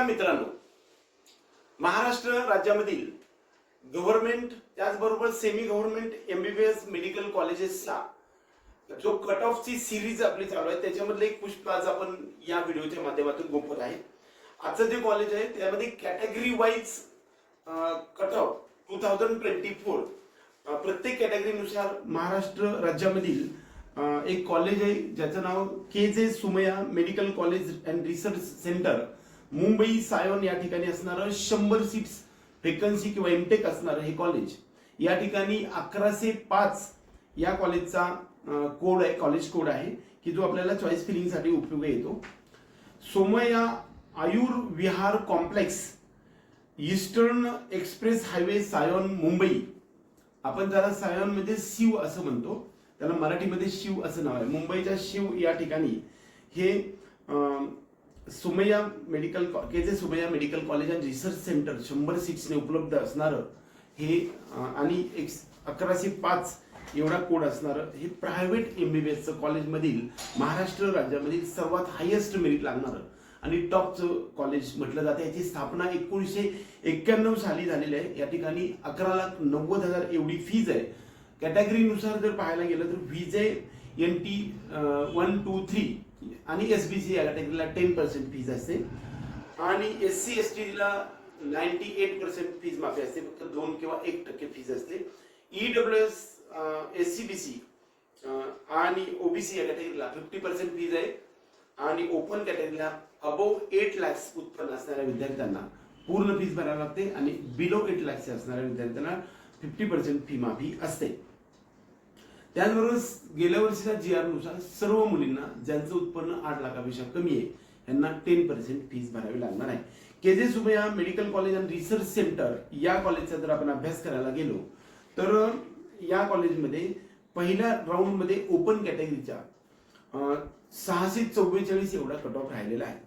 नमस्कार मित्रांनो, महाराष्ट्र राज्यामधील गव्हर्नमेंट त्याचबरोबर सेमी गव्हर्नमेंट एमबीबीएस मेडिकल कॉलेजेसचा जो कट ऑफची सिरीज आपली चालू आहे त्याच्यामधलं एक पुष्प आज आपण या व्हिडिओच्या माध्यमातून गोपत आहे. आजचं जे कॉलेज आहे त्यामध्ये कॅटेगरी वाईज कट ऑफ 2024 प्रत्येक कॅटेगरीनुसार महाराष्ट्र राज्यामधील एक कॉलेज आहे ज्याचं नाव K J. Somaiya medical college and research centre Mumbai Sion या ठिकाणी असणारं 100 सीट्स व्हेकन्सी किंवा एमटेक असणारं हे कॉलेज. या ठिकाणी 1105 या कॉलेजचा कोड आहे, कॉलेज कोड आहे की जो आपल्याला चॉईस फिलिंगसाठी उपयोगी येतो. Somaiya Ayurvihar complex, eastern express highway Sion Mumbai. आपण ज्याला सायोन मध्ये शिव असं म्हणतो, त्याला मराठीमध्ये शिव असं नाव आहे. मुंबईच्या शिव या ठिकाणी हे Somaiya medical K J. Somaiya medical college and research centre 100 सीट्सने उपलब्ध असणारं हे आणि 1105 एवढा कोड असणारं हे प्रायव्हेट एमबीबीएसचं कॉलेजमधील महाराष्ट्र राज्यामधील सर्वात हायेस्ट मेरिट लागणारं आणि टॉपचं कॉलेज म्हटलं जातं. याची स्थापना 1991 साली झालेली आहे. या ठिकाणी 11,90,000 एवढी फीज आहे. कॅटेगरीनुसार जर पाहायला गेलं तर व्हीजे NT 1, 2, 3 आणि SBC या कॅटेगरीला 10% फीज असते आणि SC ST ला 98% फीज माफी असते, फक्त 2 किंवा 1% फीज असते. EWS SCBC आणि OBC या कॅटेगरीला 50% फीज आहे आणि ओपन कॅटेगरीला अबोव 8 लाख उत्पन्न असणाऱ्या विद्यार्थ्यांना पूर्ण फीज भरावी लागते आणि बिलो 8 लाख असणाऱ्या विद्यार्थ्यांना 50% फी माफी असते. त्याचबरोबर गेल्या वर्षीच्या GR नुसार सर्व मुलींना ज्यांचं उत्पन्न 8 लाखापेक्षा कमी आहे यांना 10% फीज भरावी लागणार आहे. K J. Somaiya medical college and research centre या कॉलेजचा जर आपण अभ्यास करायला गेलो तर या कॉलेजमध्ये पहिल्या राऊंडमध्ये ओपन कॅटेगरीच्या 644 एवढा कट ऑफ राहिलेला आहे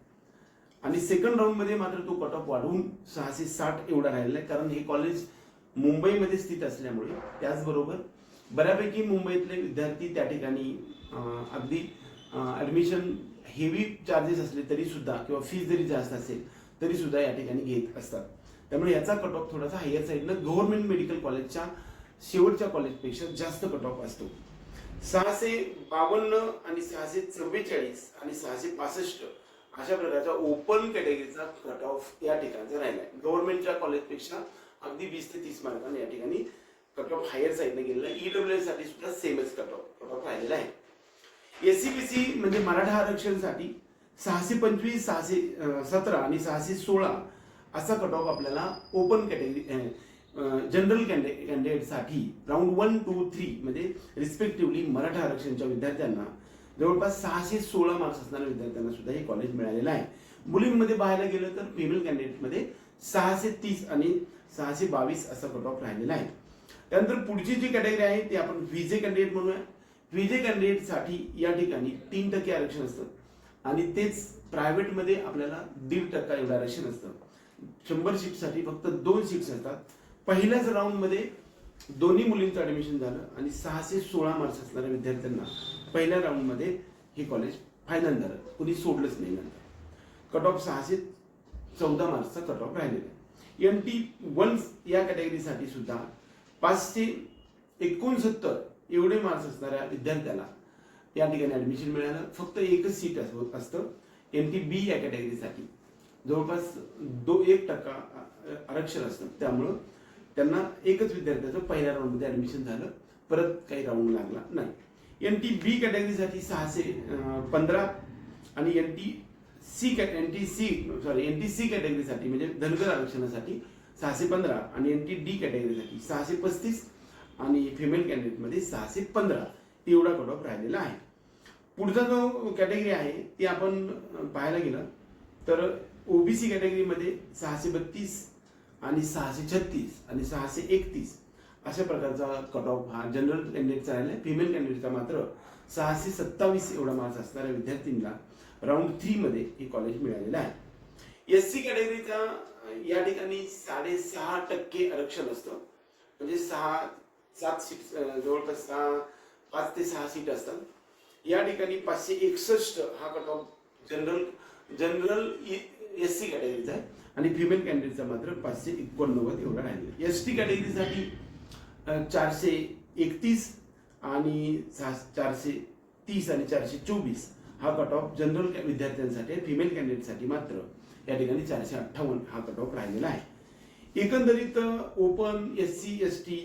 आणि सेकंड राऊंडमध्ये मात्र तो कट ऑफ वाढवून 660 एवढा राहिलेला आहे. कारण हे कॉलेज मुंबईमध्ये स्थित असल्यामुळे, त्याचबरोबर बऱ्यापैकी मुंबईतले विद्यार्थी त्या ठिकाणी अगदी ऍडमिशन हेवी चार्जेस असले तरी सुद्धा किंवा फीज जरी जास्त असेल तरी सुद्धा या ठिकाणी घेत असतात. त्यामुळे याचा कट ऑफ थोडासा हायर साईडनं गव्हर्नमेंट मेडिकल कॉलेजच्या शेवटच्या कॉलेजपेक्षा जास्त कट ऑफ असतो. 652 आणि 644 आणि 665 अशा प्रकारच्या ओपन कॅटेगरीचा कट ऑफ या ठिकाणचा राहिलाय. गव्हर्नमेंटच्या कॉलेजपेक्षा अगदी 20 ते 30 मार्कांनी या ठिकाणी कट ऑफ हायर साईडने गेलेला आहे. EWS साठी सुद्धा सेमच कट ऑफ राहिलेला आहे. SCBC म्हणजे मराठा आरक्षणसाठी 625, 617 आणि 616 असा कट ऑफ आपल्याला ओपन कॅटेगरी जनरल कॅन्डिडेटसाठी राऊंड 1, 2, 3 मध्ये रिस्पेक्टिव्हली मराठा आरक्षणच्या विद्यार्थ्यांना जवळपास 616 मार्क्स असणाऱ्या विद्यार्थ्यांना सुद्धा हे कॉलेज मिळालेलं आहे. मुलींमध्ये पाहायला गेलं तर फिमेल कॅन्डिडेटमध्ये 630 आणि 622 असा कट ऑफ राहिलेला आहे. त्यानंतर पुढची जी कॅटेगरी आहे ती आपण व्हीजे कॅन्डिडेट म्हणूया. व्हीजे कॅन्डिडेटसाठी या ठिकाणी 3% आरक्षण असतं आणि तेच प्रायव्हेटमध्ये आपल्याला 1.5% एवढं आरक्षण असतं. 100 सीटसाठी फक्त 2 सीट्स असतात. पहिल्याच राऊंडमध्ये दोन्ही मुलींचं ऍडमिशन झालं आणि 616 मार्क्स असणाऱ्या विद्यार्थ्यांना पहिल्या राऊंडमध्ये हे कॉलेज फायनल झालं, कुणी सोडलंच नाही. नंतर कट ऑफ 614 मार्क्सचा कट ऑफ राहिलेला आहे. NT 1 या कॅटेगरीसाठी सुद्धा 569 एवढे मार्क्स असणाऱ्या विद्यार्थ्याला या ठिकाणी ऍडमिशन मिळालं. फक्त एकच सीट असतं NT B या कॅटेगरीसाठी. जवळपास 1% आरक्षण असतं, त्यामुळं त्यांना एकच विद्यार्थ्याचं पहिल्या राऊंडमध्ये ऍडमिशन झालं, परत काही राऊंड लागला नाही. NT B कॅटेगरीसाठी 615 आणि NT C कॅटेगरीसाठी म्हणजे धनगर आरक्षणासाठी 615 आणि NT D कॅटेगरीसाठी 635 आणि फिमेल कॅन्डिडेटमध्ये 615 एवढा कट ऑफ राहिलेला आहे. पुढचा जो कॅटेगरी आहे ती आपण पाहायला गेलं तर OBC कॅटेगरीमध्ये 632 आणि 636 आणि 631 अशा प्रकारचा कट ऑफ हा जनरल कॅन्डिडेटचा राहिला. फिमेल कॅन्डिडेटचा मात्र 627 एवढा मार्क्स असणाऱ्या विद्यार्थ्यांना राऊंड 3 मध्ये हे कॉलेज मिळालेलं आहे. SC कॅटेगरीचा या ठिकाणी 6.5% आरक्षण असतं, म्हणजे 7 सीट जवळपास 5 ते 6 सीट असतात. या ठिकाणी 561 हा कट ऑफ जनरल SC कॅटेगरीचा आहे आणि फिमेल कॅन्डिडेटचा मात्र 589 एवढा राहिलेला. ST कॅटेगरीसाठी 431 आणि 430 आणि 424 हा कट ऑफ जनरल विद्यार्थ्यांसाठी. फिमेल कॅन्डिडेटसाठी मात्र या ठिकाणी 458 हा कट ऑफ राहिलेला आहे. एकंदरीत open, SC ST,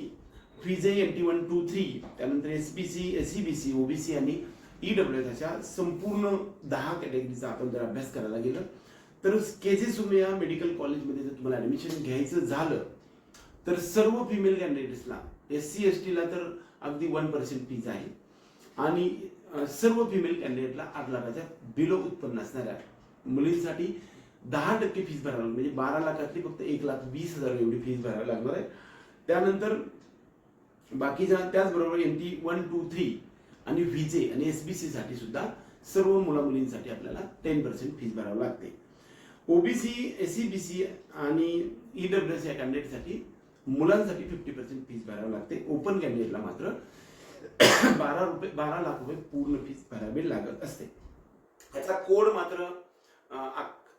FIJE NT 1 2 3, त्यानंतर SBC SEBC OBC आणि EWS अशा संपूर्ण 10 कॅटेगरीचा आपण जर अभ्यास करायला गेलं तर KJ सुमैया मेडिकल कॉलेजमध्ये जर तुम्हाला ऍडमिशन घ्यायचं झालं तर सर्व फिमेल कॅन्डिडेट्सला, SC ST ला तर अगदी 1% फीज आहे आणि सर्व फिमेल कॅन्डिडेटला 8 लाखाच्या बिलो उत्पन्न असणाऱ्या मुलींसाठी 10% फीस भरावी लागणार, म्हणजे 12 लाखातली फक्त 1,20,000 एवढी फीस भरावी लागणार आहे. त्यानंतर बाकीच्या त्याचबरोबर NT 1 2 3 आणि FIJE आणि SBC साठी सुद्धा सर्व मुलींसाठी आपल्याला 10% फीस भरावी लागते. OBC SEBC आणि EWS या कॅन्डिडेटसाठी मुलांसाठी 50% फीस भरावी लागते. ओपन कॅन्डिडेटला मात्र 12 लाख रुपये पूर्ण फीस भरावी लागत असते. याचा कोड मात्र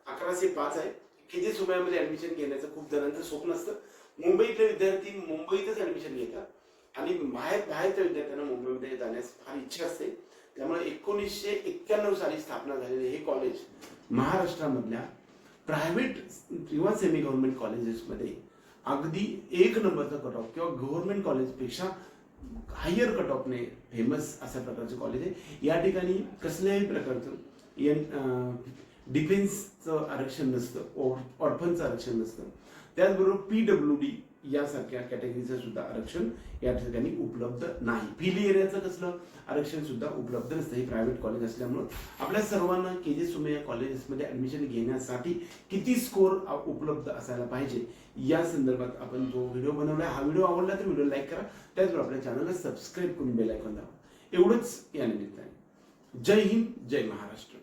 1105 आहे. KJ सुमैयामध्ये ऍडमिशन घेण्याचं खूप जणांचं स्वप्न असतं. मुंबईतले विद्यार्थी मुंबईतच ऍडमिशन घेतात आणि बाहेरच्या विद्यार्थ्यांना मुंबईमध्ये जाण्यास फार इच्छा असते. त्यामुळे 1991 साली स्थापना झालेले हे कॉलेज महाराष्ट्रामधल्या प्रायव्हेट किंवा सेमी गव्हर्नमेंट कॉलेजेसमध्ये अगदी 1 नंबरचा कट ऑफ किंवा गव्हर्नमेंट कॉलेजपेक्षा हायर कट ऑफने फेमस अशा प्रकारचे कॉलेज आहे. या ठिकाणी कसल्याही प्रकारचं डिफेन्सचं आरक्षण नसतं, ऑर्फनचं आरक्षण नसतं. त्याचबरोबर PWD यासारख्या कॅटेगरीचं सुद्धा आरक्षण या ठिकाणी उपलब्ध नाही. फिली एरियाचं कसलं आरक्षण सुद्धा उपलब्ध नसतं. हे प्रायव्हेट कॉलेज असल्यामुळं आपल्या सर्वांना KJ सुमैया कॉलेजेसमध्ये ऍडमिशन घेण्यासाठी किती स्कोर उपलब्ध असायला पाहिजे या संदर्भात आपण जो व्हिडिओ बनवला. हा व्हिडिओ आवडला तर व्हिडिओ लाईक करा. त्याचबरोबर आपल्या चॅनलला सबस्क्राईब करून बेल आयकॉन दाबा. एवढंच या निमित्ताने. जय हिंद, जय महाराष्ट्र.